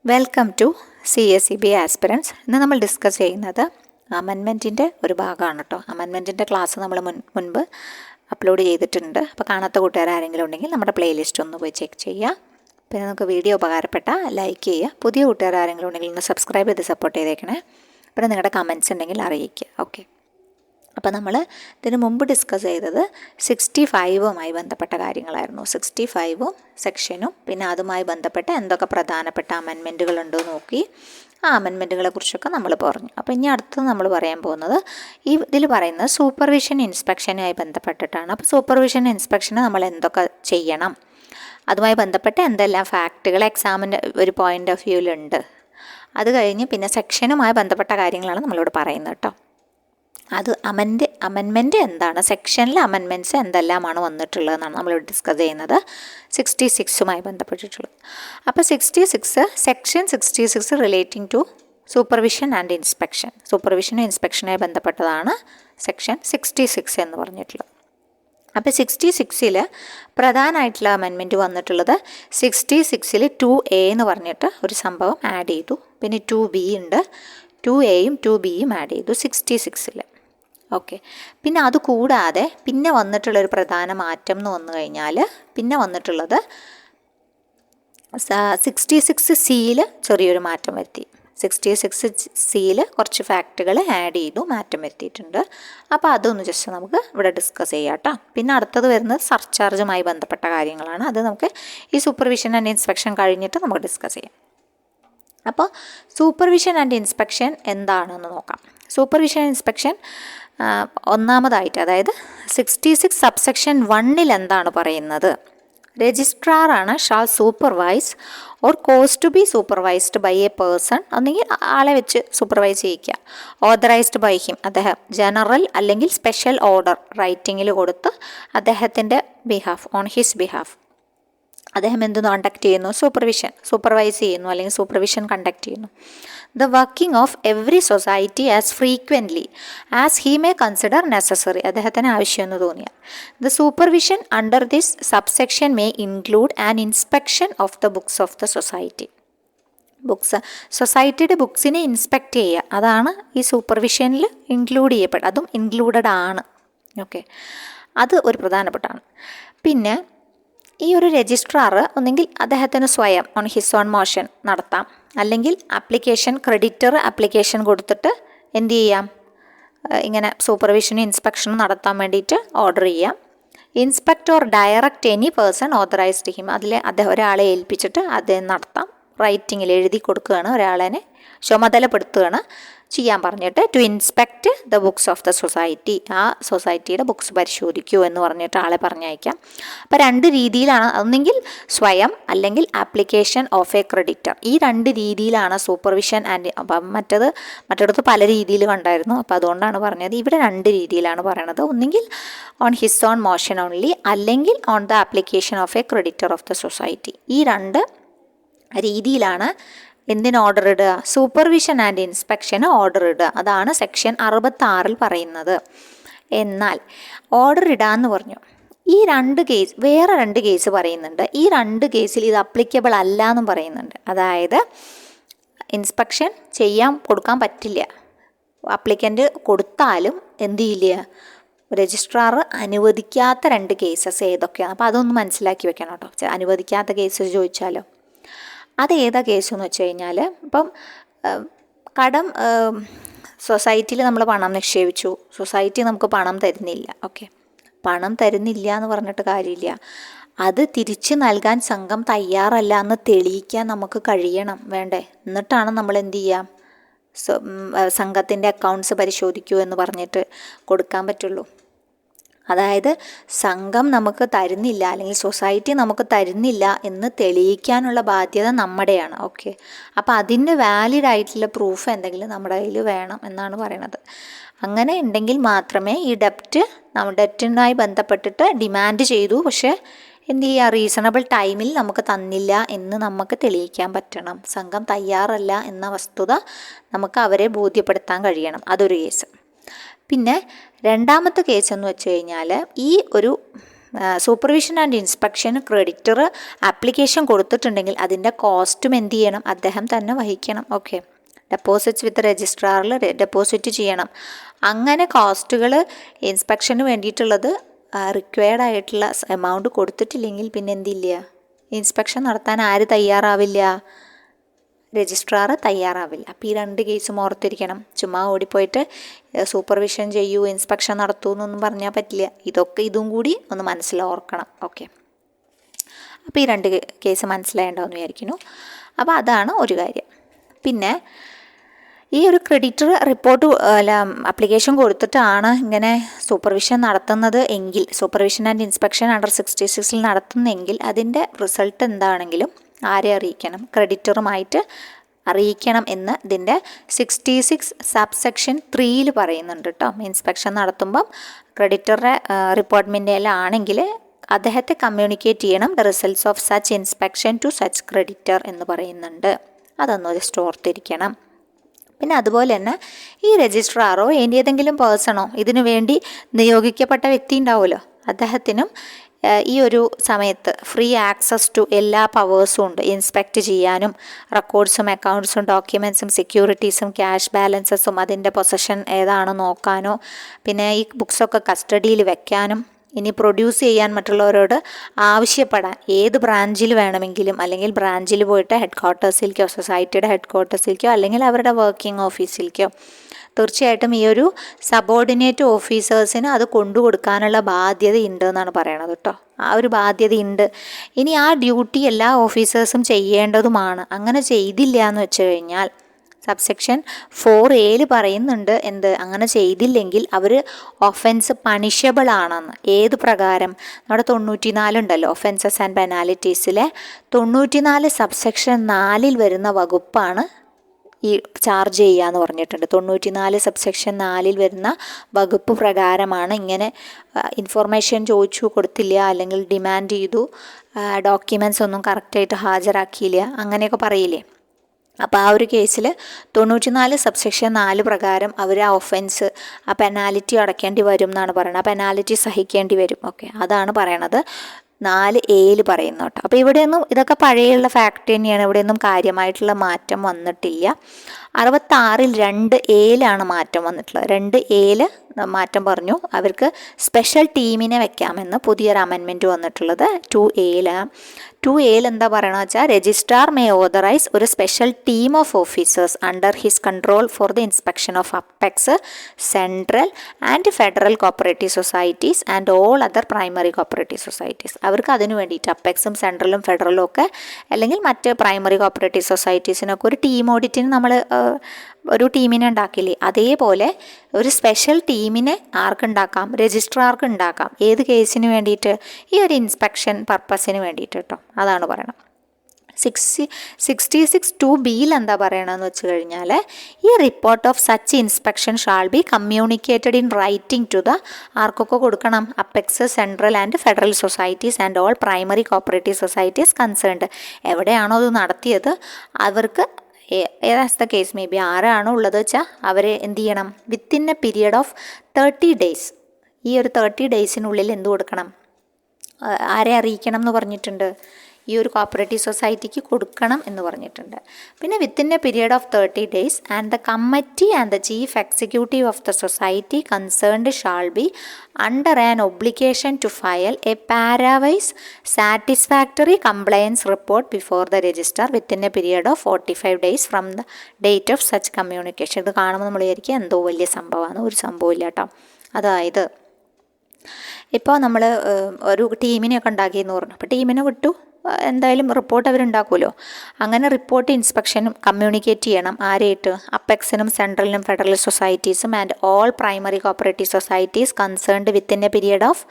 Welcome to CSEB aspirants. ഇന്ന് നമ്മൾ discuss ചെയ്യുന്നത് അമെൻമെൻറ്റിൻ്റെ ഒരു ഭാഗമാണ് കേട്ടോ. അമെൻമെൻറ്റിൻ്റെ ക്ലാസ് നമ്മൾ മുൻപ് അപ്ലോഡ് ചെയ്തിട്ടുണ്ട്. അപ്പോൾ കാണാത്ത കൂട്ടുകാർ ആരെങ്കിലും ഉണ്ടെങ്കിൽ നമ്മുടെ പ്ലേലിസ്റ്റ് ഒന്ന് പോയി ചെക്ക് ചെയ്യുക. പിന്നെ നമുക്ക് വീഡിയോ ഉപകാരപ്പെട്ടാൽ ലൈക്ക് ചെയ്യുക. പുതിയ കൂട്ടുകാർ ആരെങ്കിലും ഉണ്ടെങ്കിൽ ഒന്ന് സബ്സ്ക്രൈബ് ചെയ്ത് സപ്പോർട്ട് ചെയ്തേക്കണേ. പിന്നെ നിങ്ങളുടെ കമൻറ്റ്സ് ഉണ്ടെങ്കിൽ അറിയിക്കുക. ഓക്കെ, അപ്പോൾ നമ്മൾ ഇതിന് മുമ്പ് ഡിസ്കസ് ചെയ്തത് 65മായി ബന്ധപ്പെട്ട കാര്യങ്ങളായിരുന്നു. 65ഉം സെക്ഷനും പിന്നെ അതുമായി ബന്ധപ്പെട്ട എന്തൊക്കെ പ്രധാനപ്പെട്ട അമെൻമെൻറ്റുകളുണ്ടോ നോക്കി ആ അമെൻമെൻറ്റുകളെ കുറിച്ചൊക്കെ നമ്മൾ പറഞ്ഞു. അപ്പോൾ ഇനി അടുത്തത് നമ്മൾ പറയാൻ പോകുന്നത് ഇതിൽ പറയുന്നത് സൂപ്പർവിഷൻ ഇൻസ്പെക്ഷനുമായി ബന്ധപ്പെട്ടിട്ടാണ്. അപ്പോൾ സൂപ്പർവിഷൻ ഇൻസ്പെക്ഷന് നമ്മൾ എന്തൊക്കെ ചെയ്യണം, അതുമായി ബന്ധപ്പെട്ട എന്തെല്ലാം ഫാക്റ്റുകൾ എക്സാമിൻ്റെ ഒരു പോയിൻ്റ് ഓഫ് വ്യൂവിലുണ്ട്, അത് കഴിഞ്ഞ് പിന്നെ സെക്ഷനുമായി ബന്ധപ്പെട്ട കാര്യങ്ങളാണ് നമ്മളിവിടെ പറയുന്നത് കേട്ടോ. അത് അമെൻമെൻറ്റ് എന്താണ്, സെക്ഷനിലെ അമെൻമെൻറ്റ്സ് എന്തെല്ലാമാണ് വന്നിട്ടുള്ളതെന്നാണ് നമ്മളിവിടെ ഡിസ്കസ് ചെയ്യുന്നത്. 66മായി ബന്ധപ്പെട്ടിട്ടുള്ളത്. അപ്പോൾ section 66 relating to supervision and inspection, സൂപ്പർവിഷനും ഇൻസ്പെക്ഷനുമായി ബന്ധപ്പെട്ടതാണ് സെക്ഷൻ 66 എന്ന് പറഞ്ഞിട്ടുള്ളത്. അപ്പോൾ 66ൽ പ്രധാനമായിട്ടുള്ള അമെൻമെൻറ്റ് വന്നിട്ടുള്ളത് 66ൽ 2A എന്ന് പറഞ്ഞിട്ട് ഒരു സംഭവം ആഡ് ചെയ്തു. പിന്നെ 2B ഉണ്ട്, 2Aയും 2Bയും ആഡ് ചെയ്തു 66ൽ. ഓക്കെ, പിന്നെ അതുകൂടാതെ പിന്നെ വന്നിട്ടുള്ളൊരു പ്രധാന മാറ്റം എന്ന് വന്നു പിന്നെ വന്നിട്ടുള്ളത് 66Cയിൽ ചെറിയൊരു മാറ്റം വരുത്തി. 66Cയിൽ കുറച്ച് ഫാക്റ്റുകൾ ആഡ് ചെയ്തു, മാറ്റം വരുത്തിയിട്ടുണ്ട്. അപ്പോൾ അതൊന്ന് ജസ്റ്റ് നമുക്ക് ഇവിടെ ഡിസ്കസ് ചെയ്യാം കേട്ടോ. പിന്നെ അടുത്തത് വരുന്നത് സർചാർജുമായി ബന്ധപ്പെട്ട കാര്യങ്ങളാണ്. അത് നമുക്ക് ഈ സൂപ്പർവിഷൻ ആൻഡ് ഇൻസ്പെക്ഷൻ കഴിഞ്ഞിട്ട് നമുക്ക് ഡിസ്കസ് ചെയ്യാം. അപ്പോൾ സൂപ്പർവിഷൻ ആൻഡ് ഇൻസ്പെക്ഷൻ എന്താണെന്ന് നോക്കാം. സൂപ്പർവിഷൻ ഇൻസ്പെക്ഷൻ ഒന്നാമതായിട്ട്, അതായത് 66 സബ്സെക്ഷൻ 1ൽ എന്താണ് പറയുന്നത്? രജിസ്ട്രാറാണ് shall supervise or cause to be supervised by a person, ഒന്നെങ്കിൽ ആളെ വെച്ച് സൂപ്പർവൈസ് ചെയ്യിക്കുക. ഓതറൈസ്ഡ് ബൈ ഹിം, അദ്ദേഹം ജനറൽ അല്ലെങ്കിൽ സ്പെഷ്യൽ ഓർഡർ റൈറ്റിങ്ങിൽ കൊടുത്ത് അദ്ദേഹത്തിൻ്റെ ബിഹാഫ്, ഓൺ ഹിസ് ബിഹാഫ് അദ്ദേഹം എന്ത് കണ്ടക്ട് ചെയ്യുന്നു? സൂപ്പർവൈസ് ചെയ്യുന്നു അല്ലെങ്കിൽ സൂപ്പർവിഷൻ കണ്ടക്ട് ചെയ്യുന്നു. The working of every society as frequently as he may consider necessary, അദ്ദേഹത്തിന് ആവശ്യമെന്ന് തോന്നിയാൽ. The supervision under this subsection may include an inspection of the books of the society. സൊസൈറ്റിയുടെ ബുക്സിനെ inspect ചെയ്യുക, അതാണ് ഈ സൂപ്പർവിഷനിൽ ഇൻക്ലൂഡ് ചെയ്യപ്പെടുക, അതും included ആണ്. ഓക്കെ, അത് ഒരു പ്രധാനപ്പെട്ടാണ്. പിന്നെ ഈ ഒരു രജിസ്ട്രാർ ഒന്നെങ്കിൽ അദ്ദേഹത്തിന് സ്വയം ഓൺ ഹിസ് ഓൺ മോഷൻ നടത്താം, അല്ലെങ്കിൽ ക്രെഡിറ്റർ ആപ്ലിക്കേഷൻ കൊടുത്തിട്ട് എന്ത് ചെയ്യാം, ഇങ്ങനെ സൂപ്പർവിഷനും ഇൻസ്പെക്ഷനും നടത്താൻ വേണ്ടിയിട്ട് ഓർഡർ ചെയ്യാം. Inspect or direct any person authorised him, അദ്ദേഹം ഒരാളെ ഏൽപ്പിച്ചിട്ട് അദ്ദേഹം നടത്താം. റൈറ്റിങ്ങിൽ എഴുതി കൊടുക്കുകയാണ്, ഒരാളെ ചുമതലപ്പെടുത്തുകയാണ് ചെയ്യാൻ പറഞ്ഞിട്ട്. To inspect the books of the society, ആ സൊസൈറ്റിയുടെ ബുക്സ് പരിശോധിക്കൂ എന്ന് പറഞ്ഞിട്ട് ആളെ പറഞ്ഞയക്കാം. അപ്പോൾ രണ്ട് രീതിയിലാണ്, ഒന്നെങ്കിൽ സ്വയം അല്ലെങ്കിൽ ആപ്ലിക്കേഷൻ ഓഫ് എ ക്രെഡിറ്റർ. ഈ രണ്ട് രീതിയിലാണ് സൂപ്പർവിഷൻ ആൻഡ്, അപ്പം മറ്റിടത്ത് പല രീതിയിൽ കണ്ടായിരുന്നു. അപ്പോൾ അതുകൊണ്ടാണ് പറഞ്ഞത് ഇവിടെ രണ്ട് രീതിയിലാണ് പറയണത്. ഒന്നെങ്കിൽ on his own motion only, അല്ലെങ്കിൽ on the application of a creditor of the society. ഈ രണ്ട് രീതിയിലാണ് എന്തിന് ഓർഡർ ഇടുക? സൂപ്പർവിഷൻ ആൻഡ് ഇൻസ്പെക്ഷന് ഓർഡർ ഇടുക. അതാണ് സെക്ഷൻ 66 പറയുന്നത്. എന്നാൽ ഓർഡർ ഇടാന്ന് പറഞ്ഞു. ഈ രണ്ട് കേസ്, വേറെ രണ്ട് കേസ് പറയുന്നുണ്ട്. ഈ രണ്ട് കേസിൽ ഇത് അപ്ലിക്കബിൾ അല്ല എന്നും പറയുന്നുണ്ട്. അതായത് ഇൻസ്പെക്ഷൻ കൊടുക്കാൻ പറ്റില്ല. അപ്ലിക്കൻ്റ് കൊടുത്താലും എന്ത് ചെയ്യില്ല, രജിസ്ട്രാർ അനുവദിക്കാത്ത രണ്ട് കേസസ് ഏതൊക്കെയാണ്? അപ്പോൾ അതൊന്ന് മനസ്സിലാക്കി വെക്കണം കേട്ടോ. അനുവദിക്കാത്ത കേസ് ചോദിച്ചാലോ, അതേതാ കേസ് എന്ന് വെച്ച് കഴിഞ്ഞാൽ, ഇപ്പം കടം സൊസൈറ്റിയിൽ നമ്മൾ പണം നിക്ഷേപിച്ചു, സൊസൈറ്റി നമുക്ക് പണം തരുന്നില്ല. ഓക്കെ, പണം തരുന്നില്ല എന്ന് പറഞ്ഞിട്ട് കാര്യമില്ല, അത് തിരിച്ചു നൽകാൻ സംഘം തയ്യാറല്ല എന്ന് തെളിയിക്കാൻ നമുക്ക് കഴിയണം, വേണ്ടേ? എന്നിട്ടാണ് നമ്മൾ എന്ത് ചെയ്യുക, സംഘത്തിൻ്റെ അക്കൗണ്ട്സ് പരിശോധിക്കൂ എന്ന് പറഞ്ഞിട്ട് കൊടുക്കാൻ പറ്റുള്ളൂ. അതായത് സംഘം നമുക്ക് തരുന്നില്ല അല്ലെങ്കിൽ സൊസൈറ്റി നമുക്ക് തരുന്നില്ല എന്ന് തെളിയിക്കാനുള്ള ബാധ്യത നമ്മുടെയാണ്. ഓക്കെ, അപ്പോൾ അതിൻ്റെ വാലിഡ് ആയിട്ടുള്ള പ്രൂഫ് എന്തെങ്കിലും നമ്മുടെ കയ്യിൽ വേണം എന്നാണ് പറയുന്നത്. അങ്ങനെ ഉണ്ടെങ്കിൽ മാത്രമേ ഈ ഡെപ്റ്റുമായി ബന്ധപ്പെട്ടിട്ട് ഡിമാൻഡ് ചെയ്തു, പക്ഷേ എന്ത് ചെയ്യുക, റീസണബിൾ ടൈമിൽ നമുക്ക് തന്നില്ല എന്ന് നമുക്ക് തെളിയിക്കാൻ പറ്റണം. സംഘം തയ്യാറല്ല എന്ന വസ്തുത നമുക്ക് അവരെ ബോധ്യപ്പെടുത്താൻ കഴിയണം. അതൊരു കേസ്. പിന്നെ രണ്ടാമത്തെ കേസ് എന്ന് വെച്ച് കഴിഞ്ഞാൽ, ഈ ഒരു സൂപ്പർവിഷൻ ആൻഡ് ഇൻസ്പെക്ഷന് ക്രെഡിറ്റർ ആപ്ലിക്കേഷൻ കൊടുത്തിട്ടുണ്ടെങ്കിൽ അതിൻ്റെ കോസ്റ്റും എന്ത് ചെയ്യണം, അദ്ദേഹം തന്നെ വഹിക്കണം. ഓക്കെ, ഡെപ്പോസിറ്റ്സ് വിത്ത് രജിസ്ട്രാറിൽ ഡെപ്പോസിറ്റ് ചെയ്യണം. അങ്ങനെ കോസ്റ്റുകൾ ഇൻസ്പെക്ഷന് വേണ്ടിയിട്ടുള്ളത് റിക്വയർഡ് ആയിട്ടുള്ള എമൗണ്ട് കൊടുത്തിട്ടില്ലെങ്കിൽ പിന്നെ എന്തില്ല, ഇൻസ്പെക്ഷൻ നടത്താൻ ആര് തയ്യാറാവില്ല, രജിസ്ട്രാർ തയ്യാറാവില്ല. അപ്പോൾ ഈ 2 കേസും ഓർത്തിരിക്കണം. ചുമ്മാ ഓടിപ്പോയിട്ട് സൂപ്പർവിഷൻ ചെയ്യൂ, ഇൻസ്പെക്ഷൻ നടത്തൂ എന്നൊന്നും പറഞ്ഞാൽ പറ്റില്ല. ഇതും കൂടി ഒന്ന് മനസ്സിലോർക്കണം. ഓക്കെ, അപ്പോൾ ഈ 2 കേസ് മനസ്സിലായിട്ടുണ്ടാവുമെന്ന് വിചാരിക്കുന്നു. അപ്പോൾ അതാണ് ഒരു കാര്യം. പിന്നെ ഈ ഒരു ക്രെഡിറ്റർ റിപ്പോർട്ട് ആപ്ലിക്കേഷൻ കൊടുത്തിട്ടാണ് ഇങ്ങനെ സൂപ്പർവിഷൻ നടത്തുന്നത് എങ്കിൽ, സൂപ്പർവിഷൻ ആൻഡ് ഇൻസ്പെക്ഷൻ അണ്ടർ 66 നടത്തുന്നെങ്കിൽ അതിൻ്റെ റിസൾട്ട് എന്താണെങ്കിലും ആരെ അറിയിക്കണം, ക്രെഡിറ്ററുമായിട്ട് അറിയിക്കണം എന്ന് ഇതിൻ്റെ 66 സബ്സെക്ഷൻ 3 പറയുന്നുണ്ട് കേട്ടോ. ഇൻസ്പെക്ഷൻ നടത്തുമ്പം ക്രെഡിറ്ററുടെ റിപ്പോർട്ട്മെൻറ്റിലാണെങ്കിൽ അദ്ദേഹത്തെ കമ്മ്യൂണിക്കേറ്റ് ചെയ്യണം the results of such inspection to such creditor എന്ന് പറയുന്നുണ്ട്. അതൊന്ന് ജസ്റ്റ് ഓർത്തിരിക്കണം. പിന്നെ അതുപോലെ തന്നെ ഈ രജിസ്ട്രാറോ ഏതെങ്കിലും പേഴ്സണോ ഇതിനു വേണ്ടി നിയോഗിക്കപ്പെട്ട വ്യക്തി ഉണ്ടാവുമല്ലോ, അദ്ദേഹത്തിനും ഈ ഒരു സമയത്ത് ഫ്രീ ആക്സസ് ടു എല്ലാ പവേഴ്സും ഉണ്ട്. ഇൻസ്പെക്റ്റ് ചെയ്യാനും റെക്കോർഡ്സും അക്കൗണ്ട്സും ഡോക്യുമെൻറ്റ്സും സെക്യൂരിറ്റീസും ക്യാഷ് ബാലൻസസും അതിൻ്റെ പൊസഷൻ ഏതാണ് നോക്കാനോ, പിന്നെ ഈ ബുക്സൊക്കെ കസ്റ്റഡിയിൽ വെക്കാനും, ഇനി പ്രൊഡ്യൂസ് ചെയ്യാൻ മറ്റുള്ളവരോട് ആവശ്യപ്പെടാൻ ഏത് ബ്രാഞ്ചിൽ വേണമെങ്കിലും, അല്ലെങ്കിൽ ബ്രാഞ്ചിൽ പോയിട്ട് ഹെഡ് ക്വാർട്ടേഴ്സിലേക്കോ സൊസൈറ്റിയുടെ ഹെഡ് ക്വാർട്ടേഴ്സിലേക്കോ അല്ലെങ്കിൽ അവരുടെ വർക്കിംഗ് ഓഫീസിലേക്കോ തീർച്ചയായിട്ടും ഈ ഒരു സബോർഡിനേറ്റ് ഓഫീസേഴ്സിന് അത് കൊണ്ടുകൊടുക്കാനുള്ള ബാധ്യത ഉണ്ട് എന്നാണ് പറയണത് കേട്ടോ. ആ ഒരു ബാധ്യതയുണ്ട്. ഇനി ആ ഡ്യൂട്ടി എല്ലാ ഓഫീസേഴ്സും ചെയ്യേണ്ടതുമാണ്. അങ്ങനെ ചെയ്തില്ല എന്ന് വെച്ച് കഴിഞ്ഞാൽ സബ്സെക്ഷൻ 4A പറയുന്നുണ്ട് എന്ത്, അങ്ങനെ ചെയ്തില്ലെങ്കിൽ അവർ ഒഫൻസ് പണിഷബിൾ ആണെന്ന്. ഏത് പ്രകാരം? നമ്മുടെ 94 ഉണ്ടല്ലോ ഒഫൻസസ് ആൻഡ് പെനാലിറ്റീസിലെ 94 സബ്സെക്ഷൻ 4 വരുന്ന വകുപ്പാണ് ഈ ചാർജ് ചെയ്യുക എന്ന് പറഞ്ഞിട്ടുണ്ട്. 94 സബ്സെക്ഷൻ 4 വരുന്ന വകുപ്പ് പ്രകാരമാണ് ഇങ്ങനെ ഇൻഫോർമേഷൻ ചോദിച്ചു കൊടുത്തില്ല, അല്ലെങ്കിൽ ഡിമാൻഡ് ചെയ്തു, ഡോക്യുമെൻറ്റ്സ് ഒന്നും കറക്റ്റായിട്ട് ഹാജരാക്കിയില്ല, അങ്ങനെയൊക്കെ പറയില്ലേ. അപ്പോൾ ആ ഒരു കേസിൽ 94 സബ്സെക്ഷൻ 4 പ്രകാരം അവർ ആ ഒഫൻസ്, ആ പെനാലിറ്റി അടയ്ക്കേണ്ടി വരും എന്നാണ് പറയുന്നത്. ആ പെനാലിറ്റി സഹിക്കേണ്ടി വരും. ഓക്കെ, അതാണ് പറയണത് 4A പറയുന്നു കേട്ടോ. അപ്പോൾ ഇവിടെയൊന്നും ഇതൊക്കെ പഴയുള്ള ഫാക്ട് തന്നെയാണ്, ഇവിടെയൊന്നും കാര്യമായിട്ടുള്ള മാറ്റം വന്നിട്ടില്ല. 66 2A മാറ്റം വന്നിട്ടുള്ളത്. 2A മാറ്റം പറഞ്ഞു, അവർക്ക് സ്പെഷ്യൽ ടീമിനെ വെക്കാമെന്ന് പുതിയൊരു അമെൻമെൻറ്റ് വന്നിട്ടുള്ളത് 2A. 2A എന്താ പറയണമെന്ന് വെച്ചാൽ രജിസ്ട്രാർ മേ ഓതറൈസ് ഒരു special team of officers under his control for the inspection of apex, central and federal cooperative societies and all other primary cooperative societies. അവർക്ക് അതിന് വേണ്ടിയിട്ട് അപ്പെക്സും സെൻട്രലും ഫെഡറലും ഒക്കെ, അല്ലെങ്കിൽ മറ്റ് പ്രൈമറി കോപ്പറേറ്റീവ് സൊസൈറ്റീസിനൊക്കെ ഒരു ടീം ഓഡിറ്റിന് നമ്മൾ ഒരു ടീമിനെ ഉണ്ടാക്കില്ലേ, അതേപോലെ ഒരു സ്പെഷ്യൽ ടീമിനെ ആർക്കുണ്ടാക്കാം, രജിസ്ട്രാർക്ക് ഉണ്ടാക്കാം. ഏത് കേസിന് വേണ്ടിയിട്ട്? ഈ ഒരു ഇൻസ്പെക്ഷൻ പർപ്പസിന് വേണ്ടിയിട്ട് കേട്ടോ. അതാണ് പറയണം. 66 2B എന്താ പറയണമെന്ന് വെച്ച് കഴിഞ്ഞാൽ ഈ report of such inspection shall be communicated in writing to the ആർക്കൊക്കെ കൊടുക്കണം? Apex, central and federal societies and all primary cooperative societies concerned. എവിടെയാണോ അത് നടത്തിയത് അവർക്ക് as the case may be, ആരാണോ ഉള്ളത് വെച്ചാൽ അവർ എന്ത് ചെയ്യണം? Within a period of 30 days, ഈ ഒരു 30 daysനുള്ളിൽ എന്ത് കൊടുക്കണം? ആരെ അറിയിക്കണം എന്ന് പറഞ്ഞിട്ടുണ്ട്? ഈ ഒരു കോപ്പറേറ്റീവ് സൊസൈറ്റിക്ക് കൊടുക്കണം എന്ന് പറഞ്ഞിട്ടുണ്ട്. പിന്നെ within a period of 30 days and the committee and the chief executive of the society concerned shall be under an obligation to file a parawise satisfactory compliance report before the register within a period of 45 days from the date of such communication. ഇത് കാണുമ്പോൾ നമ്മൾ വിചാരിക്കുക എന്തോ വലിയ സംഭവമാണ്. ഒരു സംഭവമില്ല കേട്ടോ. അതായത് ഇപ്പോൾ നമ്മൾ ഒരു ടീമിനെയൊക്കെ ഉണ്ടാക്കിയെന്ന് പറഞ്ഞു. അപ്പോൾ ടീമിനെ വിട്ടു, എന്തായാലും റിപ്പോർട്ട് അവരുണ്ടാക്കുമല്ലോ. അങ്ങനെ റിപ്പോർട്ട് ഇൻസ്പെക്ഷനും കമ്മ്യൂണിക്കേറ്റ് ചെയ്യണം. ആരായിട്ട്? അപ്പെക്സിനും സെൻട്രലിനും ഫെഡറൽ സൊസൈറ്റീസും and all primary cooperative societies concerned within a period of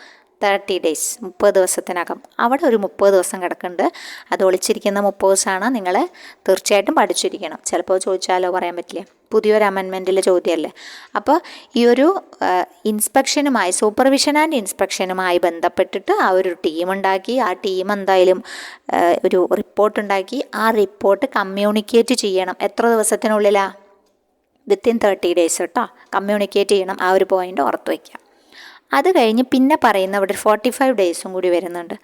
30 days, 30 ദിവസത്തിനകം. അവിടെ ഒരു 30 ദിവസം കിടക്കുന്നുണ്ട്. അത് ഒളിച്ചിരിക്കുന്ന 30 ദിവസമാണ്. നിങ്ങൾ തീർച്ചയായിട്ടും പഠിച്ചിരിക്കണം. ചിലപ്പോൾ ചോദിച്ചാലോ പറയാൻ പറ്റില്ല, പുതിയൊരു അമെൻമെൻറ്റിലെ ചോദ്യമല്ലേ. അപ്പോൾ ഈ ഒരു ഇൻസ്പെക്ഷനുമായി, സൂപ്പർവിഷൻ ആൻഡ് ഇൻസ്പെക്ഷനുമായി ബന്ധപ്പെട്ടിട്ട് ആ ഒരു ടീമുണ്ടാക്കി. ആ ടീം എന്തായാലും ഒരു റിപ്പോർട്ടുണ്ടാക്കി. ആ റിപ്പോർട്ട് കമ്മ്യൂണിക്കേറ്റ് ചെയ്യണം. എത്ര ദിവസത്തിനുള്ളിലാണ്? വിത്തിൻ 30 days കേട്ടോ. കമ്മ്യൂണിക്കേറ്റ് ചെയ്യണം. ആ ഒരു പോയിൻ്റ് ഓർത്ത് വയ്ക്കാം. അത് കഴിഞ്ഞ് പിന്നെ പറയുന്ന ഇവിടെ 45 ഡേയ്സും കൂടി വരുന്നുണ്ട്.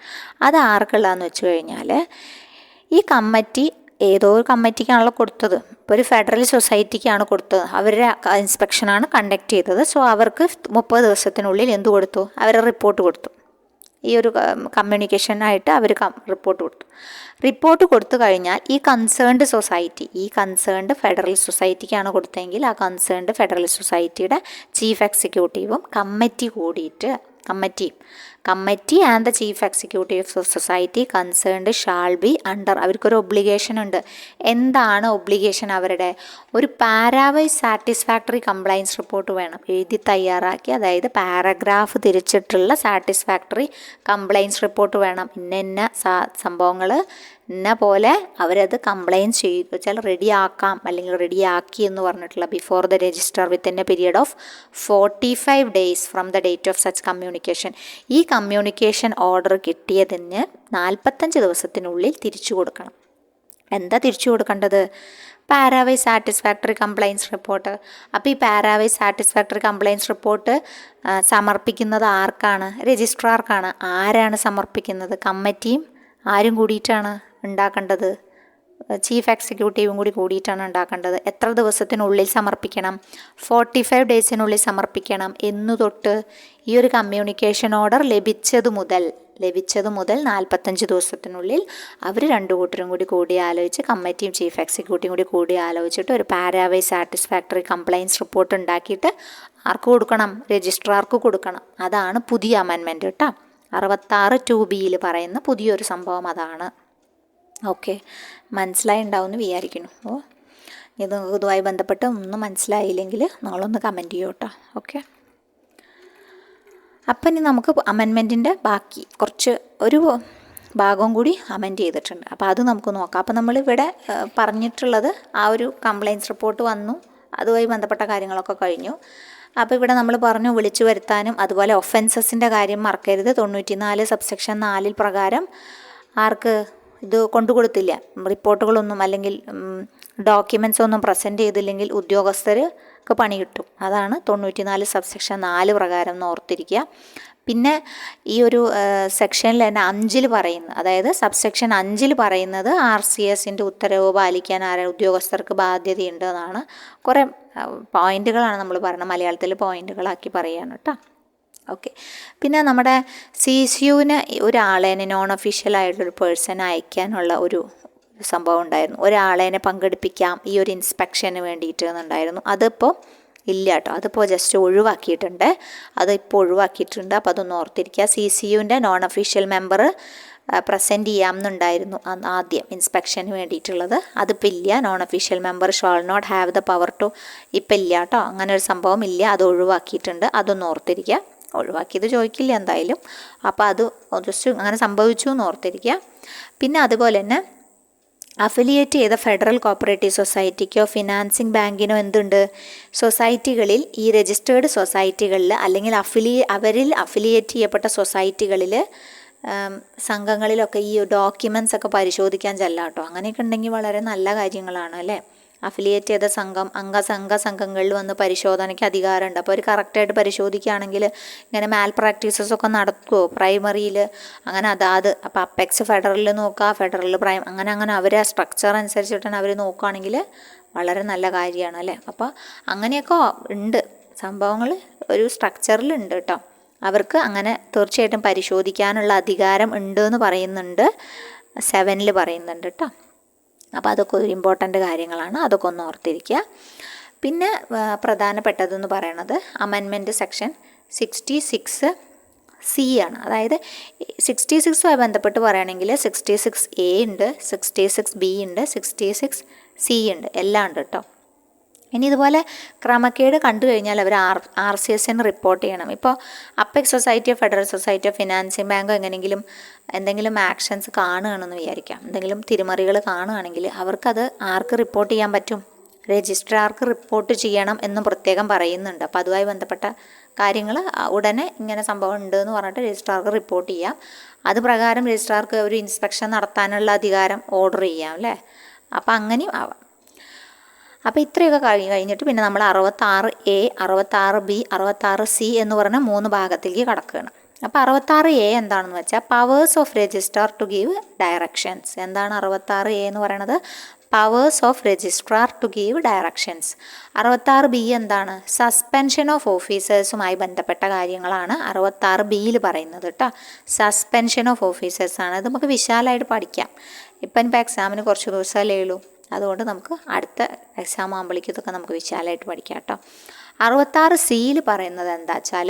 അത് ആർക്കുള്ളതെന്ന് വെച്ച് കഴിഞ്ഞാൽ ഈ കമ്മിറ്റി ഏതോ ഒരു കമ്മിറ്റിക്കാണല്ലോ കൊടുത്തത്. ഇപ്പോൾ ഒരു ഫെഡറൽ സൊസൈറ്റിക്കാണ് കൊടുത്തത്. അവരുടെ ഇൻസ്പെക്ഷനാണ് കണ്ടക്ട് ചെയ്തത്. സോ അവർക്ക് 30 ദിവസത്തിനുള്ളിൽ എന്ത് കൊടുത്തു? അവർ റിപ്പോർട്ട് കൊടുത്തു. ഈ ഒരു കമ്മ്യൂണിക്കേഷനായിട്ട് അവർ റിപ്പോർട്ട് കൊടുത്തു. റിപ്പോർട്ട് കൊടുത്തു കഴിഞ്ഞാൽ ഈ കൺസേൺഡ് ഫെഡറൽ സൊസൈറ്റിക്കാണ് കൊടുത്തതെങ്കിൽ ആ കൺസേൺഡ് ഫെഡറൽ സൊസൈറ്റിയുടെ ചീഫ് എക്സിക്യൂട്ടീവും committee and the chief executive of society concerned shall be under, അവർക്കൊരു ഒബ്ലിഗേഷൻ ഉണ്ട്. എന്താണ് ഒബ്ലിഗേഷൻ? അവരുടെ ഒരു പാരാവൈസ് സാറ്റിസ്ഫാക്ടറി കംപ്ലയൻസ് റിപ്പോർട്ട് വേണം എഴുതി തയ്യാറാക്കി, അതായത് പാരഗ്രാഫ് തിരിച്ചിട്ടുള്ള സാറ്റിസ്ഫാക്ടറി കംപ്ലയൻസ് റിപ്പോർട്ട് വേണം. ഇന്ന സംഭവങ്ങൾ ഇന്ന പോലെ അവരത് കംപ്ലയിൻറ്റ് ചെയ്തു വെച്ചാൽ റെഡിയാക്കാം അല്ലെങ്കിൽ റെഡിയാക്കി എന്ന് പറഞ്ഞിട്ടുള്ള before the register within a period of 45 days from the date of such communication. ഈ കമ്മ്യൂണിക്കേഷൻ ഓർഡർ കിട്ടിയതിന് 45 ദിവസത്തിനുള്ളിൽ തിരിച്ചു കൊടുക്കണം. എന്താ തിരിച്ചു കൊടുക്കേണ്ടത്? പാരാവൈസ് സാറ്റിസ്ഫാക്ടറി കംപ്ലയൻസ് റിപ്പോർട്ട്. അപ്പോൾ ഈ പാരാവൈസ് സാറ്റിസ്ഫാക്ടറി കംപ്ലയൻസ് റിപ്പോർട്ട് സമർപ്പിക്കുന്നത് ആർക്കാണ്? രജിസ്ട്രാർക്കാണ്. ആരാണ് സമർപ്പിക്കുന്നത്? കമ്മിറ്റിയും ആരും കൂടിയിട്ടാണ് ഉണ്ടാക്കേണ്ടത്? ചീഫ് എക്സിക്യൂട്ടീവും കൂടിയിട്ടാണ് ഉണ്ടാക്കേണ്ടത്. എത്ര ദിവസത്തിനുള്ളിൽ സമർപ്പിക്കണം? 45 ഡേയ്സിനുള്ളിൽ സമർപ്പിക്കണം. എന്നു തൊട്ട്? ഈ ഒരു കമ്മ്യൂണിക്കേഷൻ ഓർഡർ ലഭിച്ചത് മുതൽ 45 ദിവസത്തിനുള്ളിൽ അവർ രണ്ടു കൂട്ടരും കൂടി ആലോചിച്ച്, കമ്മിറ്റിയും ചീഫ് എക്സിക്യൂട്ടീവും കൂടി ആലോചിച്ചിട്ട് ഒരു പാരാവൈസ് സാറ്റിസ്ഫാക്ടറി കംപ്ലയൻസ് റിപ്പോർട്ട് ഉണ്ടാക്കിയിട്ട് ആർക്ക് കൊടുക്കണം? രജിസ്ട്രാർക്ക് കൊടുക്കണം. അതാണ് പുതിയ അമെൻമെൻറ്റ് കേട്ടോ. 66(2)(b) പറയുന്ന പുതിയൊരു സംഭവം അതാണ്. ഓക്കെ, മനസ്സിലായി ഉണ്ടാവുമെന്ന് വിചാരിക്കുന്നു. ഇതുമായി ബന്ധപ്പെട്ട് ഒന്നും മനസ്സിലായില്ലെങ്കിൽ നിങ്ങളൊന്ന് കമൻറ്റ് ചെയ്യൂ കേട്ടോ. ഓക്കെ, അപ്പം ഇനി നമുക്ക് അമെൻമെൻറ്റിൻ്റെ ബാക്കി കുറച്ച് ഒരു ഭാഗവും കൂടി അമെൻഡ് ചെയ്തിട്ടുണ്ട്. അപ്പോൾ അത് നമുക്ക് നോക്കാം. അപ്പോൾ നമ്മളിവിടെ പറഞ്ഞിട്ടുള്ളത് ആ ഒരു കംപ്ലയിൻസ് റിപ്പോർട്ട് വന്നു, അതുമായി ബന്ധപ്പെട്ട കാര്യങ്ങളൊക്കെ കഴിഞ്ഞു. അപ്പോൾ ഇവിടെ നമ്മൾ പറഞ്ഞു വിളിച്ചു വരുത്താനും അതുപോലെ ഒഫൻസസിൻ്റെ കാര്യം മറക്കരുത്. 94 സബ്സെക്ഷൻ 4 പ്രകാരം ആർക്ക് ഇത് കൊണ്ടുകൊടുത്തില്ല, റിപ്പോർട്ടുകളൊന്നും അല്ലെങ്കിൽ ഡോക്യുമെൻറ്റ്സ് ഒന്നും പ്രസൻറ്റ് ചെയ്തില്ലെങ്കിൽ ഉദ്യോഗസ്ഥർക്ക് പണി കിട്ടും. അതാണ് 94 സബ്സെക്ഷൻ 4 പ്രകാരം എന്ന് ഓർത്തിരിക്കുക. പിന്നെ ഈ ഒരു സെക്ഷനിൽ തന്നെ 5 പറയുന്നത്, അതായത് സബ്സെക്ഷൻ 5 പറയുന്നത് RCSൻ്റെ ഉത്തരവ് പാലിക്കാൻ ഉദ്യോഗസ്ഥർക്ക് ബാധ്യതയുണ്ട് എന്നാണ്. കുറേ പോയിന്റുകളാണ് നമ്മൾ പറയുന്നത്, മലയാളത്തിൽ പോയിന്റുകളാക്കി പറയുകയാണ് കേട്ടോ. ഓക്കെ, പിന്നെ നമ്മുടെ CCUവിന് ഒരാളേനെ നോൺ ഒഫീഷ്യലായിട്ടൊരു പേഴ്സണെ അയക്കാനുള്ള ഒരു സംഭവം ഉണ്ടായിരുന്നു. ഒരാളേനെ പങ്കെടുപ്പിക്കാം ഈ ഒരു ഇൻസ്പെക്ഷന് വേണ്ടിയിട്ട് എന്നുണ്ടായിരുന്നു. അതിപ്പോൾ ഇല്ല കേട്ടോ, അതിപ്പോൾ ജസ്റ്റ് ഒഴിവാക്കിയിട്ടുണ്ട്. അതിപ്പോൾ ഒഴിവാക്കിയിട്ടുണ്ട്. അപ്പോൾ അതൊന്ന് ഓർത്തിരിക്കുക. CCUവിൻ്റെ നോൺ ഒഫീഷ്യൽ മെമ്പർ പ്രസൻറ്റ് ചെയ്യാമെന്നുണ്ടായിരുന്നു ആദ്യം ഇൻസ്പെക്ഷന് വേണ്ടിയിട്ടുള്ളത്. അതിപ്പോൾ ഇല്ല. Non official member shall not have the power to, ഇപ്പം ഇല്ല കേട്ടോ, അങ്ങനെ ഒരു സംഭവം ഇല്ല. അത് ഒഴിവാക്കിയിട്ടുണ്ട്. അതൊന്ന് ഓർത്തിരിക്കുക. ഒഴിവാക്കിയത് ചോദിക്കില്ല എന്തായാലും. അപ്പോൾ അത് ജസ്റ്റ് അങ്ങനെ സംഭവിച്ചു എന്ന് ഓർത്തിരിക്കുക. പിന്നെ അതുപോലെ തന്നെ അഫിലിയേറ്റ് ചെയ്ത ഫെഡറൽ കോപ്പറേറ്റീവ് സൊസൈറ്റിക്കോ ഫിനാൻസിങ് ബാങ്കിനോ എന്തുണ്ട്? സൊസൈറ്റികളിൽ, ഈ രജിസ്റ്റേർഡ് സൊസൈറ്റികളിൽ അല്ലെങ്കിൽ അവരിൽ അഫിലിയേറ്റ് ചെയ്യപ്പെട്ട സൊസൈറ്റികളിൽ സംഘങ്ങളിലൊക്കെ ഈ ഡോക്യുമെൻറ്റ്സ് ഒക്കെ പരിശോധിക്കാൻ ചെല്ലാം കേട്ടോ. അങ്ങനെയൊക്കെ ഉണ്ടെങ്കിൽ വളരെ നല്ല കാര്യങ്ങളാണ് അല്ലേ. അഫിലിയേറ്റ് ചെയ്ത സംഘം സംഘങ്ങളിൽ വന്ന് പരിശോധനയ്ക്ക് അധികാരമുണ്ട്. അപ്പോൾ അവർ കറക്റ്റായിട്ട് പരിശോധിക്കുകയാണെങ്കിൽ ഇങ്ങനെ മാൽ പ്രാക്ടീസസ് ഒക്കെ നടക്കുമോ പ്രൈമറിയിൽ, അങ്ങനെ അപ്പോൾ അപ്പെക്സ് ഫെഡറലിൽ നോക്കുക, ഫെഡറൽ പ്രൈം, അങ്ങനെ അവർ ആ സ്ട്രക്ചർ അനുസരിച്ചിട്ടാണ് അവർ നോക്കുകയാണെങ്കിൽ വളരെ നല്ല കാര്യമാണ് അല്ലേ. അപ്പോൾ അങ്ങനെയൊക്കെ ഉണ്ട് സംഭവങ്ങൾ, ഒരു സ്ട്രക്ചറിലുണ്ട് കേട്ടോ. അവർക്ക് അങ്ങനെ തീർച്ചയായിട്ടും പരിശോധിക്കാനുള്ള അധികാരം ഉണ്ട് എന്ന് പറയുന്നുണ്ട്, 7 പറയുന്നുണ്ട് കേട്ടോ. അപ്പോൾ അതൊക്കെ ഒരു ഇമ്പോർട്ടൻ്റ് കാര്യങ്ങളാണ്, അതൊക്കെ ഒന്ന് ഓർത്തിരിക്കുക. പിന്നെ പ്രധാനപ്പെട്ടതെന്ന് പറയണത് അമെൻമെൻറ്റ് സെക്ഷൻ 66C ആണ്. അതായത് 66മായി ബന്ധപ്പെട്ട് പറയുകയാണെങ്കിൽ 66A ഉണ്ട്, 66B ഉണ്ട്, 66C ഉണ്ട്, എല്ലാം ഉണ്ട് കേട്ടോ. ഇനി ഇതുപോലെ ക്രമക്കേട് കണ്ടു കഴിഞ്ഞാൽ അവർ RCSന് റിപ്പോർട്ട് ചെയ്യണം. ഇപ്പോൾ അപ്പെക്സ് സൊസൈറ്റിയോ ഫെഡറൽ സൊസൈറ്റിയോ ഫിനാൻസിങ് ബാങ്കോ എന്തെങ്കിലും ആക്ഷൻസ് കാണുകയാണെന്ന് വിചാരിക്കാം, എന്തെങ്കിലും തിരിമറികൾ കാണുകയാണെങ്കിൽ അവർക്കത് ആർക്ക് റിപ്പോർട്ട് ചെയ്യാൻ പറ്റും? രജിസ്ട്രാർക്ക് റിപ്പോർട്ട് ചെയ്യണം എന്ന് പ്രത്യേകം പറയുന്നുണ്ട്. അപ്പോൾ അതുമായി ബന്ധപ്പെട്ട കാര്യങ്ങൾ ഉടനെ ഇങ്ങനെ സംഭവം ഉണ്ട് എന്ന് പറഞ്ഞിട്ട് രജിസ്ട്രാർക്ക് റിപ്പോർട്ട് ചെയ്യാം. അത് പ്രകാരം രജിസ്ട്രാർക്ക് ഒരു ഇൻസ്പെക്ഷൻ നടത്താനുള്ള അധികാരം ഓർഡർ ചെയ്യാം അല്ലേ. അപ്പോൾ അങ്ങനെയും ആവാം. അപ്പോൾ ഇത്രയൊക്കെ കഴിഞ്ഞിട്ട് പിന്നെ നമ്മൾ 66A, 66B, 66C എന്ന് പറഞ്ഞ 3 ഭാഗത്തേക്ക് കടക്കുകയാണ്. അപ്പോൾ 66A എന്താണെന്ന് വെച്ചാൽ powers of registrar to give directions. എന്താണ് 66A എന്ന് പറയുന്നത്? Powers of registrar to give directions. 66B എന്താണ്? സസ്പെൻഷൻ ഓഫ് ഓഫീസേഴ്സുമായി ബന്ധപ്പെട്ട കാര്യങ്ങളാണ് 66Bയിൽ പറയുന്നത് കേട്ടോ. സസ്പെൻഷൻ ഓഫ് ഓഫീസേഴ്സാണ്. ഇത് നമുക്ക് വിശാലമായിട്ട് പഠിക്കാം. ഇപ്പം എക്സാമിന് കുറച്ച് ദിവസമല്ലേ ഉള്ളൂ, അതുകൊണ്ട് നമുക്ക് അടുത്ത എക്സാം ആകുമ്പോഴേക്കും ഇതൊക്കെ നമുക്ക് വിശാലമായിട്ട് പഠിക്കാം കേട്ടോ. 66Cയിൽ പറയുന്നത് എന്താ വെച്ചാൽ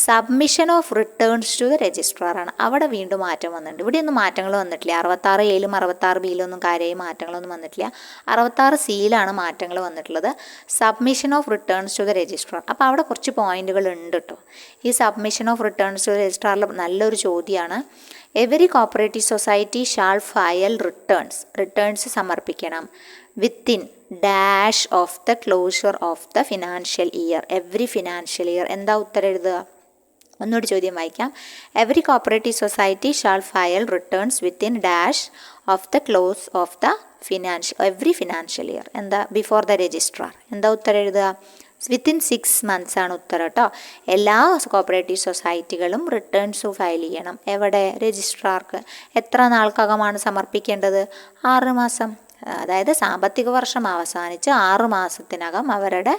submission of returns to the രജിസ്ട്രാറാണ്. അവിടെ വീണ്ടും മാറ്റം വന്നിട്ടുണ്ട്. ഇവിടെയൊന്നും മാറ്റങ്ങൾ വന്നിട്ടില്ല. 66Aയിലും 66Bയിലൊന്നും കാര്യമായി മാറ്റങ്ങളൊന്നും വന്നിട്ടില്ല. 66Cയിലാണ് മാറ്റങ്ങൾ വന്നിട്ടുള്ളത്. Submission of returns to the registrar. അപ്പോൾ അവിടെ കുറച്ച് പോയിന്റുകൾ ഉണ്ട് കേട്ടോ. ഈ submission of returns to the രജിസ്ട്രാറിൽ നല്ലൊരു ചോദ്യമാണ്. Every cooperative society shall file returns സമർപ്പിക്കണം within dash of the closure of the financial year. Every financial year. എന്താ ഉത്തരം എഴുതുക? ഒന്നുകൂടി ചോദ്യം വായിക്കാം. Every cooperative society shall file returns within dash of the close of the every financial year. എന്താ? Before the registrar. എന്താ ഉത്തരം എഴുതുക? വിത്തിൻ 6 months ആണ് ഉത്തരം കേട്ടോ. എല്ലാ കോപ്പറേറ്റീവ് സൊസൈറ്റികളും റിട്ടേൺസ് ഫയൽ ചെയ്യണം. എവിടെ? രജിസ്ട്രാർക്ക്. എത്ര നാൾക്കകമാണ് സമർപ്പിക്കേണ്ടത്? 6 മാസം. അതായത് സാമ്പത്തിക വർഷം അവസാനിച്ച് 6 മാസത്തിനകം അവരുടെ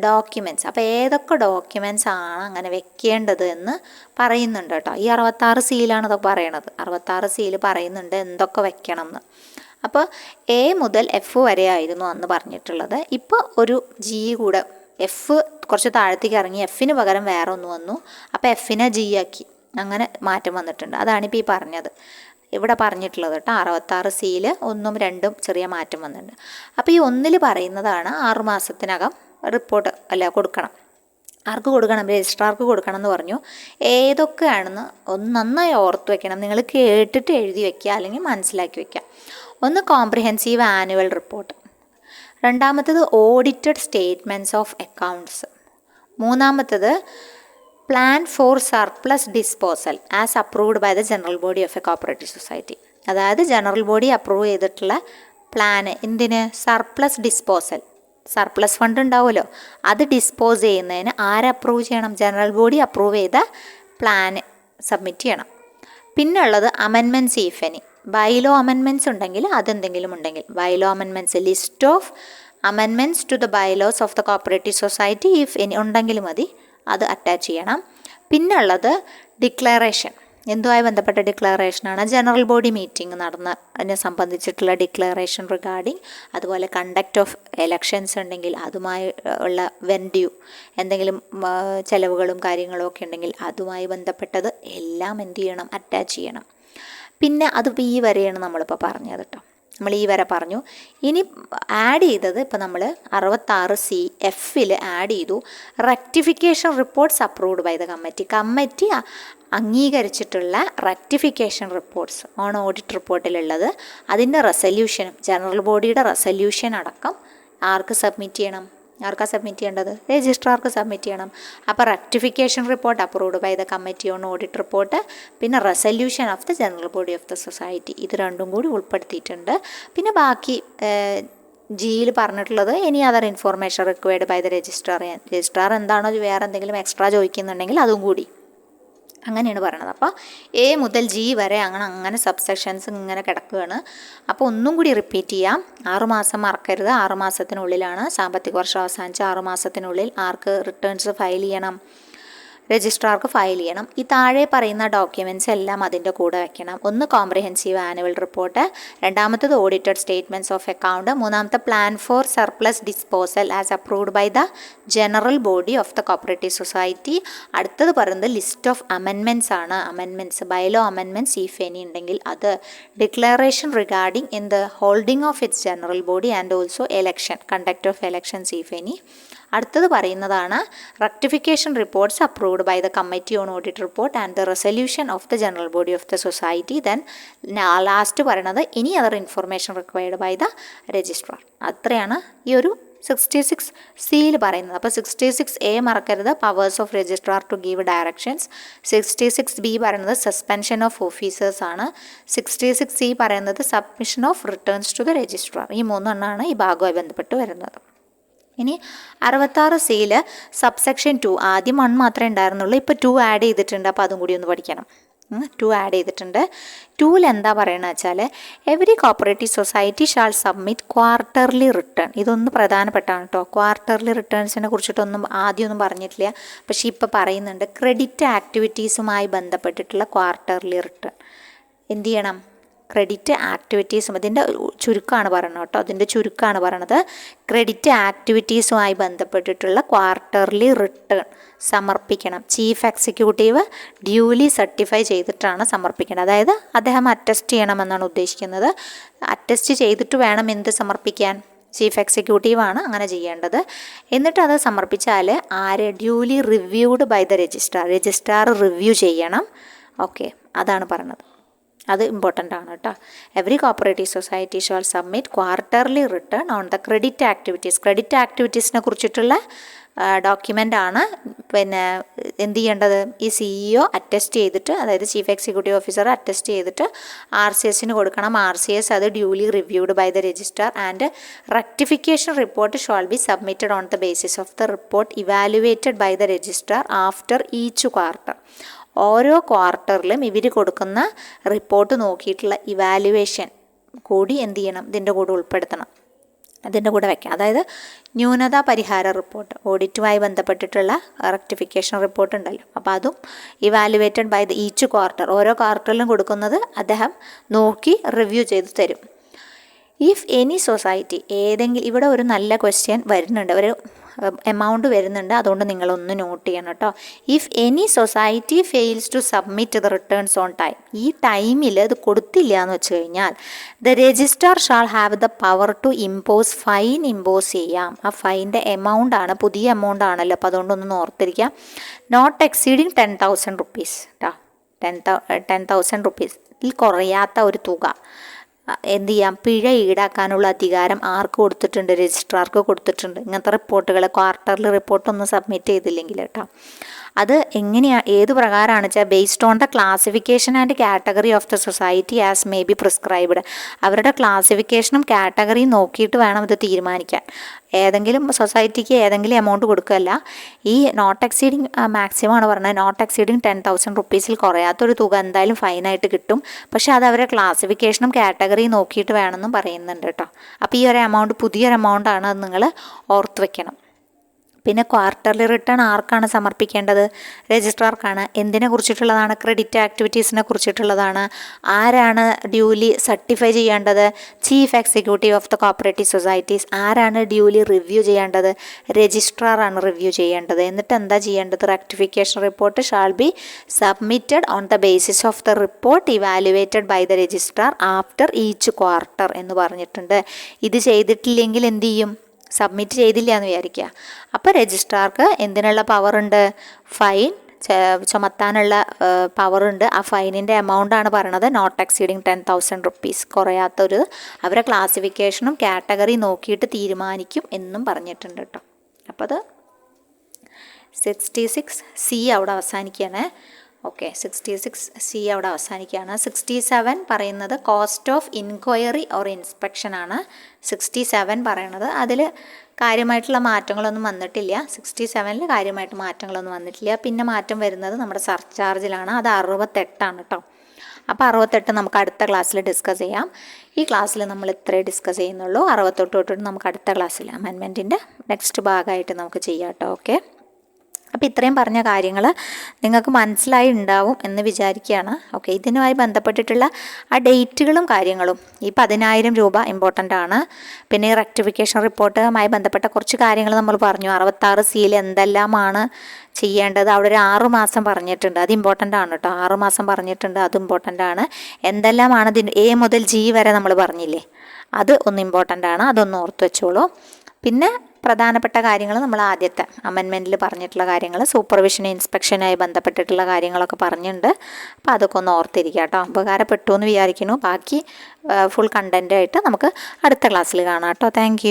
ഡോക്യുമെൻറ്റ്സ്. അപ്പോൾ ഏതൊക്കെ ഡോക്യുമെൻറ്റ്സ് ആണ് അങ്ങനെ വെക്കേണ്ടത് എന്ന് പറയുന്നുണ്ട് കേട്ടോ. ഈ 66Cയിലാണ് ഇതൊക്കെ പറയണത്. 66Cയിൽ പറയുന്നുണ്ട് എന്തൊക്കെ വെക്കണം എന്ന്. അപ്പോൾ A മുതൽ F വരെ ആയിരുന്നു അന്ന് പറഞ്ഞിട്ടുള്ളത്. ഇപ്പോൾ ഒരു G കൂടെ, F കുറച്ച് താഴത്തേക്ക് ഇറങ്ങി, Fന് പകരം വേറെ ഒന്ന് വന്നു. അപ്പോൾ Fനെ G ആക്കി. അങ്ങനെ മാറ്റം വന്നിട്ടുണ്ട്. അതാണിപ്പോൾ ഈ പറഞ്ഞത്, ഇവിടെ പറഞ്ഞിട്ടുള്ളത് കേട്ടോ. 66Cയിൽ 1ഉം 2ഉം ചെറിയ മാറ്റം വന്നിട്ടുണ്ട്. അപ്പോൾ ഈ 1ൽ പറയുന്നതാണ് 6 മാസത്തിനകം റിപ്പോർട്ട് കൊടുക്കണം. ആർക്ക് കൊടുക്കണം? രജിസ്ട്രാർക്ക് കൊടുക്കണം എന്ന് പറഞ്ഞു. ഏതൊക്കെയാണെന്ന് ഒന്ന് നന്നായി ഓർത്ത് വെക്കണം. നിങ്ങൾ കേട്ടിട്ട് എഴുതി വെക്കുക, അല്ലെങ്കിൽ മനസ്സിലാക്കി വെക്കുക. ഒന്ന് കോംപ്രിഹെൻസീവ് ആനുവൽ റിപ്പോർട്ട്. രണ്ടാമത്തത് ഓഡിറ്റഡ് സ്റ്റേറ്റ്മെൻറ്റ്സ് ഓഫ് അക്കൗണ്ട്സ്. മൂന്നാമത്തത് plan for surplus disposal as approved by the general body of a cooperative society. അതായത് ജനറൽ ബോഡി അപ്രൂവ് ചെയ്തിട്ടുള്ള പ്ലാന് എന്തിന്? Surplus disposal. സർപ്ലസ് ഫണ്ട് ഉണ്ടാവുമല്ലോ, അത് ഡിസ്പോസ് ചെയ്യുന്നതിന് ആരെ അപ്രൂവ് ചെയ്യണം? ജനറൽ ബോഡി അപ്രൂവ് ചെയ്ത പ്ലാന് സബ്മിറ്റ് ചെയ്യണം. പിന്നെ ഉള്ളത് amendments if any. Bylaw amendments ഉണ്ടെങ്കിൽ, അതെന്തെങ്കിലും ഉണ്ടെങ്കിൽ bylaw amendments, list of amendments to the bylaws of the cooperative society if any ഉണ്ടെങ്കിൽ മതി, അത് അറ്റാച്ച് ചെയ്യണം. പിന്നെ ഉള്ളത് ഡിക്ലറേഷൻ. എന്തുമായി ബന്ധപ്പെട്ട ഡിക്ലറേഷനാണ്? ജനറൽ ബോഡി മീറ്റിംഗ് നടന്ന അതിനെ സംബന്ധിച്ചിട്ടുള്ള ഡിക്ലറേഷൻ റിഗാർഡിങ്. അതുപോലെ കണ്ടക്റ്റ് ഓഫ് എലക്ഷൻസ് ഉണ്ടെങ്കിൽ അതുമായി ഉള്ള വെൻഡ്യൂ, എന്തെങ്കിലും ചിലവുകളും കാര്യങ്ങളും ഒക്കെ ഉണ്ടെങ്കിൽ അതുമായി ബന്ധപ്പെട്ടത് എല്ലാം എന്ത് ചെയ്യണം? അറ്റാച്ച് ചെയ്യണം. പിന്നെ അതിപ്പോൾ ഈ വരെയാണ് നമ്മളിപ്പോൾ പറഞ്ഞത് കേട്ടോ. നമ്മൾ ഈ വരെ പറഞ്ഞു. ഇനി ആഡ് ചെയ്തത് ഇപ്പോൾ നമ്മൾ 66C Fൽ ആഡ് ചെയ്തു. Rectification reports approved by the committee അംഗീകരിച്ചിട്ടുള്ള റെക്ടിഫിക്കേഷൻ റിപ്പോർട്ട്സ് ആണ് ഓഡിറ്റ് റിപ്പോർട്ടിലുള്ളത്. അതിൻ്റെ റെസല്യൂഷനും ജനറൽ ബോഡിയുടെ റെസല്യൂഷൻ അടക്കം ആർക്ക് സബ്മിറ്റ് ചെയ്യണം? ആർക്കാണ് സബ്മിറ്റ് ചെയ്യേണ്ടത്? രജിസ്ട്രാർക്ക് സബ്മിറ്റ് ചെയ്യണം. അപ്പോൾ rectification report approved by the committee on audit report, പിന്നെ resolution of the general body of the society, ഇത് രണ്ടും കൂടി ഉൾപ്പെടുത്തിയിട്ടുണ്ട്. പിന്നെ ബാക്കി Gയിൽ പറഞ്ഞിട്ടുള്ളത് any other information required by the registrar എന്താണോ വേറെ എന്തെങ്കിലും എക്സ്ട്രാ ചോദിക്കുന്നുണ്ടെങ്കിൽ അതും കൂടി, അങ്ങനെയാണ് പറയണത്. അപ്പോൾ A മുതൽ G വരെ അങ്ങനെ സബ്സെക്ഷൻസ് ഇങ്ങനെ കിടക്കുകയാണ്. അപ്പോൾ ഒന്നും കൂടി റിപ്പീറ്റ് ചെയ്യാം. 6 മാസം മറക്കരുത്. 6 മാസത്തിനുള്ളിലാണ്, സാമ്പത്തിക വർഷം അവസാനിച്ച് 6 മാസത്തിനുള്ളിൽ ആർക്ക് റിട്ടേൺസ് ഫയൽ ചെയ്യണം? രജിസ്ട്രാർക്ക് ഫയൽ ചെയ്യണം. ഈ താഴെ പറയുന്ന ഡോക്യുമെൻറ്റ്സ് എല്ലാം അതിൻ്റെ കൂടെ വെക്കണം. ഒന്ന് കോംപ്രിഹെൻസീവ് ആനുവൽ റിപ്പോർട്ട്, രണ്ടാമത്തത് ഓഡിറ്റഡ് സ്റ്റേറ്റ്മെൻറ്റ്സ് ഓഫ് അക്കൗണ്ട്, മൂന്നാമത്തെ plan for surplus disposal as approved by the general body of the cooperative society. അടുത്തത് പറയുന്നത് ലിസ്റ്റ് ഓഫ് അമെൻമെൻറ്റ്സ് ആണ്. Amendments, bylaw amendments if any ഉണ്ടെങ്കിൽ അത്, declaration regarding in the holding of its general body and also election, conduct of elections if any. അടുത്തത് പറയുന്നതാണ് rectification reports approved by the committee on audit report and the resolution of the general body of the society. Then last പറയുന്നത് any other information required by the registrar. അത്രയാണ് ഈ ഒരു 66Cയിൽ പറയുന്നത്. അപ്പോൾ 66A മറക്കരുത്, powers of registrar to give directions. 66B പറയുന്നത് suspension of officers ആണ്. 66C പറയുന്നത് submission of returns to the registrar. ഈ 3 എണ്ണമാണ് ഈ ഭാഗവുമായി ബന്ധപ്പെട്ട് വരുന്നത്. ഇനി 66C സബ്സെക്ഷൻ 2 ആദ്യം 1 മാത്രമേ ഉണ്ടായിരുന്നുള്ളൂ, ഇപ്പോൾ 2 ആഡ് ചെയ്തിട്ടുണ്ട്. അപ്പോൾ അതും കൂടി ഒന്ന് പഠിക്കണം. 2 ആഡ് ചെയ്തിട്ടുണ്ട്. 2-ൽ എന്താ പറയണത് വെച്ചാൽ every cooperative society shall submit quarterly return. ഇതൊന്ന് പ്രധാനപ്പെട്ടാണ് കേട്ടോ. ക്വാർട്ടർലി റിട്ടേൺസിനെ കുറിച്ചിട്ടൊന്നും ആദ്യമൊന്നും പറഞ്ഞിട്ടില്ല, പക്ഷേ ഇപ്പോൾ പറയുന്നുണ്ട്. ക്രെഡിറ്റ് ആക്ടിവിറ്റീസുമായി ബന്ധപ്പെട്ടിട്ടുള്ള ക്വാർട്ടർലി റിട്ടേൺ എന്ത് ചെയ്യണം? ക്രെഡിറ്റ് ആക്ടിവിറ്റീസും, ഇതിൻ്റെ ചുരുക്കമാണ് പറയുന്നത് കേട്ടോ. അതിൻ്റെ ചുരുക്കമാണ് പറയണത്. ക്രെഡിറ്റ് ആക്ടിവിറ്റീസുമായി ബന്ധപ്പെട്ടിട്ടുള്ള ക്വാർട്ടർലി റിട്ടേൺ സമർപ്പിക്കണം. ചീഫ് എക്സിക്യൂട്ടീവ് ഡ്യൂലി സർട്ടിഫൈ ചെയ്തിട്ടാണ് സമർപ്പിക്കേണ്ടത്. അതായത് അദ്ദേഹം അറ്റസ്റ്റ് ചെയ്യണമെന്നാണ് ഉദ്ദേശിക്കുന്നത്. അറ്റസ്റ്റ് ചെയ്തിട്ട് വേണം എന്ത് സമർപ്പിക്കാൻ? ചീഫ് എക്സിക്യൂട്ടീവാണ് അങ്ങനെ ചെയ്യേണ്ടത്. എന്നിട്ട് അത് സമർപ്പിച്ചാൽ ആര്? Duly reviewed by the registrar review ചെയ്യണം. ഓക്കെ, അതാണ് പറഞ്ഞത്. അത് ഇമ്പോർട്ടൻ്റ് ആണ് കേട്ടോ. Every cooperative society shall submit quarterly return on the credit activities. Credit ആക്ടിവിറ്റീസിനെ കുറിച്ചിട്ടുള്ള ഡോക്യുമെൻ്റ് ആണ് പിന്നെ എന്ത് ചെയ്യേണ്ടത്? ഈ CEO അറ്റസ്റ്റ് ചെയ്തിട്ട്, അതായത് ചീഫ് എക്സിക്യൂട്ടീവ് ഓഫീസർ അറ്റസ്റ്റ് ചെയ്തിട്ട് RCSന് കൊടുക്കണം. RCS അത് duly reviewed by the registrar and rectification report shall be submitted on the basis of the report evaluated by the registrar after each quarter. ഓരോ ക്വാർട്ടറിലും ഇവർ കൊടുക്കുന്ന report നോക്കിയിട്ടുള്ള evaluation കൂടി എന്ത് ചെയ്യണം? ഇതിൻ്റെ കൂടെ ഉൾപ്പെടുത്തണം, അതിൻ്റെ കൂടെ വയ്ക്കാം. അതായത് ന്യൂനതാ പരിഹാര റിപ്പോർട്ട്, ഓഡിറ്റുമായി ബന്ധപ്പെട്ടിട്ടുള്ള റെക്ടിഫിക്കേഷൻ റിപ്പോർട്ട് ഉണ്ടല്ലോ, അപ്പോൾ അതും evaluated by the each quarter, ഓരോ ക്വാർട്ടറിലും കൊടുക്കുന്നത് അദ്ദേഹം നോക്കി റിവ്യൂ ചെയ്ത് തരും. ഇഫ് എനി സൊസൈറ്റി, ഏതെങ്കിലും, ഇവിടെ ഒരു നല്ല ക്വസ്റ്റ്യൻ വരുന്നുണ്ട്, ഒരു എമൗണ്ട് വരുന്നുണ്ട്, അതുകൊണ്ട് നിങ്ങളൊന്ന് നോട്ട് ചെയ്യണം കേട്ടോ. If any society fails to submit the returns on time, ഈ ടൈമിൽ അത് കൊടുത്തില്ല എന്ന് വെച്ച് കഴിഞ്ഞാൽ the registrar shall have the power to impose fine. Impose ചെയ്യാം. ആ ഫൈൻ്റെ എമൗണ്ട് ആണ്, പുതിയ എമൗണ്ട് ആണല്ലോ, അപ്പോൾ അതുകൊണ്ടൊന്ന് ഓർത്തിരിക്കാം. നോട്ട് എക്സീഡിങ് 10,000 റുപ്പീസ് കേട്ടോ. 10,000 റുപ്പീസിൽ കുറയാത്ത ഒരു തുക എന്ത് ചെയ്യാം? പിഴ ഈടാക്കാനുള്ള അധികാരം ആർക്ക് കൊടുത്തിട്ടുണ്ട്? രജിസ്ട്രാർക്ക് കൊടുത്തിട്ടുണ്ട്. ഇങ്ങനത്തെ റിപ്പോർട്ടുകൾ ക്വാർട്ടർലി റിപ്പോർട്ടൊന്നും സബ്മിറ്റ് ചെയ്തില്ലെങ്കിൽ കേട്ടോ. അത് എങ്ങനെയാണ്, ഏത് പ്രകാരമാണ് വെച്ചാൽ based on the classification and category of the society as may be prescribed. അവരുടെ ക്ലാസിഫിക്കേഷനും കാറ്റഗറിയും നോക്കിയിട്ട് വേണം ഇത് തീരുമാനിക്കാൻ. ഏതെങ്കിലും സൊസൈറ്റിക്ക് ഏതെങ്കിലും എമൗണ്ട് കൊടുക്കുകയല്ല. ഈ നോട്ട് എക്സീഡിങ് മാക്സിമം ആണ് പറഞ്ഞത്. നോട്ട് എക്സീഡിങ് 10,000 റുപ്പീസിൽ കുറയാത്തൊരു തുക എന്തായാലും ഫൈനായിട്ട് കിട്ടും. പക്ഷേ അത് അവരുടെ ക്ലാസിഫിക്കേഷനും കാറ്റഗറിയും നോക്കിയിട്ട് വേണമെന്നും പറയുന്നുണ്ട് കേട്ടോ. അപ്പോൾ ഈ ഒരു എമൗണ്ട് പുതിയൊരു എമൗണ്ട് ആണ്, അത് നിങ്ങൾ ഓർത്ത് വെക്കണം. പിന്നെ ക്വാർട്ടർലി റിട്ടേൺ ആർക്കാണ് സമർപ്പിക്കേണ്ടത്? രജിസ്ട്രാർക്കാണ്. എന്തിനെ കുറിച്ചിട്ടുള്ളതാണ്? ക്രെഡിറ്റ് ആക്ടിവിറ്റീസിനെ കുറിച്ചിട്ടുള്ളതാണ്. ആരാണ് ഡ്യൂലി സർട്ടിഫൈ ചെയ്യേണ്ടത്? Chief executive of the cooperative societies. ആരാണ് ഡ്യൂലി റിവ്യൂ ചെയ്യേണ്ടത്? രജിസ്ട്രാറാണ് റിവ്യൂ ചെയ്യേണ്ടത്. എന്നിട്ട് എന്താ ചെയ്യേണ്ടത്? Rectification report shall be submitted on the basis of the report evaluated by the registrar after each quarter എന്ന് പറഞ്ഞിട്ടുണ്ട്. ഇത് ചെയ്തിട്ടില്ലെങ്കിൽ എന്ത് ചെയ്യും? സബ്മിറ്റ് ചെയ്തില്ല എന്ന് വിചാരിക്കുക. അപ്പോൾ രജിസ്ട്രാർക്ക് എന്തിനുള്ള പവറുണ്ട്? ഫൈൻ ചുമത്താനുള്ള പവറുണ്ട്. ആ ഫൈനിൻ്റെ എമൗണ്ടാണ് പറയണത്. നോട്ട് എക്സീഡിങ് 10,000 റുപ്പീസ്, കുറയാത്തൊരു, അവരെ ക്ലാസിഫിക്കേഷനും കാറ്റഗറി നോക്കിയിട്ട് തീരുമാനിക്കും എന്നും പറഞ്ഞിട്ടുണ്ട് കേട്ടോ. അപ്പോൾ അത് 66C അവിടെ അവസാനിക്കുകയാണ്. ഓക്കെ, 66C അവിടെ അവസാനിക്കുകയാണ്. 67 പറയുന്നത് cost of inquiry or inspection ആണ്. 67 പറയണത് അതിൽ കാര്യമായിട്ടുള്ള മാറ്റങ്ങളൊന്നും വന്നിട്ടില്ല. 67-ൽ കാര്യമായിട്ട് മാറ്റങ്ങളൊന്നും വന്നിട്ടില്ല. പിന്നെ മാറ്റം വരുന്നത് നമ്മുടെ സർചാർജിലാണ്. അത് 68 കേട്ടോ. അപ്പോൾ 68 നമുക്ക് അടുത്ത ക്ലാസ്സിൽ ഡിസ്കസ് ചെയ്യാം. ഈ ക്ലാസ്സിൽ നമ്മൾ ഇത്രേ ഡിസ്കസ് ചെയ്യുന്നുള്ളൂ. 68 തൊട്ട് നമുക്ക് അടുത്ത ക്ലാസ്സിൽ അമെൻമെൻറ്റിൻ്റെ നെക്സ്റ്റ് ഭാഗമായിട്ട് നമുക്ക് ചെയ്യാം കേട്ടോ. ഓക്കെ, അപ്പോൾ ഇത്രയും പറഞ്ഞ കാര്യങ്ങൾ നിങ്ങൾക്ക് മനസ്സിലായി ഉണ്ടാവും എന്ന് വിചാരിക്കുകയാണ്. ഓക്കെ, ഇതിനുമായി ബന്ധപ്പെട്ടിട്ടുള്ള ആ ഡേറ്റുകളും കാര്യങ്ങളും, ഈ 10,000 രൂപ ഇമ്പോർട്ടൻ്റ് ആണ്. പിന്നെ ഈ റെക്ടിഫിക്കേഷൻ റിപ്പോർട്ടുമായി ബന്ധപ്പെട്ട കുറച്ച് കാര്യങ്ങൾ നമ്മൾ പറഞ്ഞു. 66C എന്തെല്ലാമാണ് ചെയ്യേണ്ടത്, അവിടെ ഒരു 6 മാസം പറഞ്ഞിട്ടുണ്ട്. അത് ഇമ്പോർട്ടൻ്റ് ആണ് കേട്ടോ. 6 മാസം പറഞ്ഞിട്ടുണ്ട്, അത് ഇമ്പോർട്ടൻ്റ് ആണ്. എന്തെല്ലാമാണ് ഇതിന് A മുതൽ G വരെ നമ്മൾ പറഞ്ഞില്ലേ, അത് ഒന്ന് ഇമ്പോർട്ടൻ്റ് ആണ്. അതൊന്ന് ഓർത്ത് വെച്ചോളൂ. പിന്നെ പ്രധാനപ്പെട്ട കാര്യങ്ങൾ നമ്മൾ ആദ്യത്തെ അമെൻമെൻറ്റിൽ പറഞ്ഞിട്ടുള്ള കാര്യങ്ങൾ, സൂപ്പർവിഷൻ ഇൻസ്പെക്ഷനായി ബന്ധപ്പെട്ടിട്ടുള്ള കാര്യങ്ങളൊക്കെ പറഞ്ഞിട്ടുണ്ട്. അപ്പോൾ അതൊക്കെ ഒന്ന് ഓർത്തിരിക്കുക കേട്ടോ. ഉപകാരപ്പെട്ടു എന്ന് വിചാരിക്കുന്നു. ബാക്കി ഫുൾ കണ്ടൻറ്റായിട്ട് നമുക്ക് അടുത്ത ക്ലാസ്സിൽ കാണാം കേട്ടോ. താങ്ക്